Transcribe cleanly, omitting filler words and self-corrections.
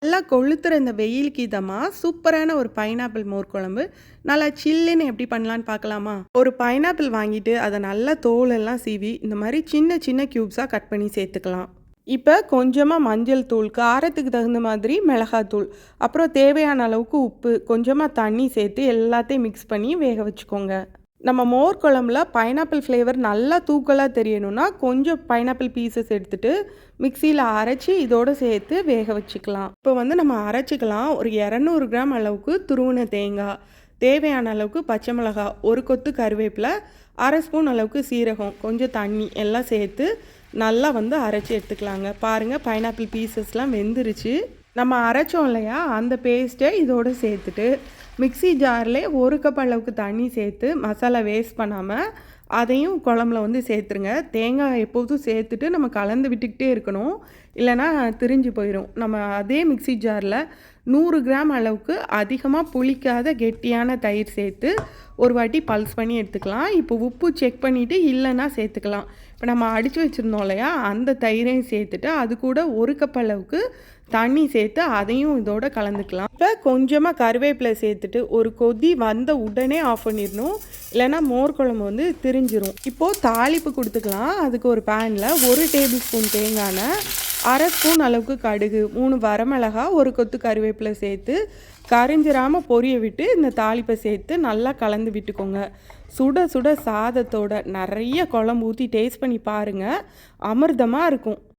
நல்லா கொளுத்துற இந்த வெயிலுக்கு இதமாக சூப்பரான ஒரு பைனாப்பிள் மோர் குழம்பு நல்லா சில்லுன்னு எப்படி பண்ணலான்னு பார்க்கலாமா? ஒரு பைனாப்பிள் வாங்கிட்டு அதை நல்லா தோலெல்லாம் சீவி இந்த மாதிரி சின்ன சின்ன க்யூப்ஸாக கட் பண்ணி சேர்த்துக்கலாம். இப்போ கொஞ்சமாக மஞ்சள் தூள், காரத்துக்கு தகுந்த மாதிரி மிளகாத்தூள், அப்புறம் தேவையான அளவுக்கு உப்பு, கொஞ்சமாக தண்ணி சேர்த்து எல்லாத்தையும் மிக்ஸ் பண்ணி வேக வச்சுக்கோங்க. நம்ம மோர் குழம்புல பைனாப்பிள் ஃப்ளேவர் நல்லா தூக்கலாக தெரியணும்னா கொஞ்சம் பைனாப்பிள் பீசஸ் எடுத்துகிட்டு மிக்சியில் அரைச்சி இதோடு சேர்த்து வேக வச்சுக்கலாம். இப்போ நம்ம அரைச்சிக்கலாம். ஒரு 200 கிராம் அளவுக்கு துருவின தேங்காய், தேவையான அளவுக்கு பச்சை மிளகாய், ஒரு கொத்து கருவேப்பிலை, அரை ஸ்பூன் அளவுக்கு சீரகம், கொஞ்சம் தண்ணி எல்லாம் சேர்த்து நல்லா அரைச்சி எடுத்துக்கலாங்க. பாருங்கள், பைனாப்பிள் பீசஸ்லாம் வெந்துருச்சு. நம்ம அரைச்சோம் இல்லையா, அந்த பேஸ்ட்டை இதோடு சேர்த்துட்டு மிக்சி ஜாரில் 1 கப் அளவுக்கு தண்ணி சேர்த்து மசாலா வேஸ்ட் பண்ணாமல் அதையும் குழம்புல சேர்த்துருங்க. தேங்காய் எப்போதும் சேர்த்துட்டு நம்ம கலந்து விட்டுக்கிட்டே இருக்கணும், இல்லைனா திரிஞ்சு போயிடும். நம்ம அதே மிக்சி ஜாரில் 100 கிராம் அளவுக்கு அதிகமாக புளிக்காத கெட்டியான தயிர் சேர்த்து ஒரு வாட்டி பல்ஸ் பண்ணி எடுத்துக்கலாம். இப்போ உப்பு செக் பண்ணிவிட்டு இல்லைன்னா சேர்த்துக்கலாம். இப்போ நம்ம அடித்து வச்சுருந்தோம் இல்லையா, அந்த தயிரையும் சேர்த்துட்டு அது கூட 1 கப் அளவுக்கு தண்ணி சேர்த்து அதையும் இதோட கலந்துக்கலாம். இப்போ கொஞ்சமாக கருவேப்பிலை சேர்த்துட்டு ஒரு கொதி வந்த உடனே ஆஃப் பண்ணிடணும், இல்லைன்னா மோர் குழம்பு திரிஞ்சிரும். இப்போது தாளிப்பு கொடுத்துக்கலாம். அதுக்கு ஒரு பேனில் 1 டேபிள் ஸ்பூன் தேங்காய் எண்ணெய், அரை ஸ்பூன் அளவுக்கு கடுகு, 3 வரமிளகா, ஒரு கொத்து கருவேப்பிலை சேர்த்து கரிஞ்சிராமல் பொரிய விட்டு இந்த தாளிப்பை சேர்த்து நல்லா கலந்து விட்டுக்கோங்க. சுட சுட சாதத்தோட நிறைய குழம்பு ஊற்றி டேஸ்ட் பண்ணி பாருங்கள், அமிர்தமாக இருக்கும்.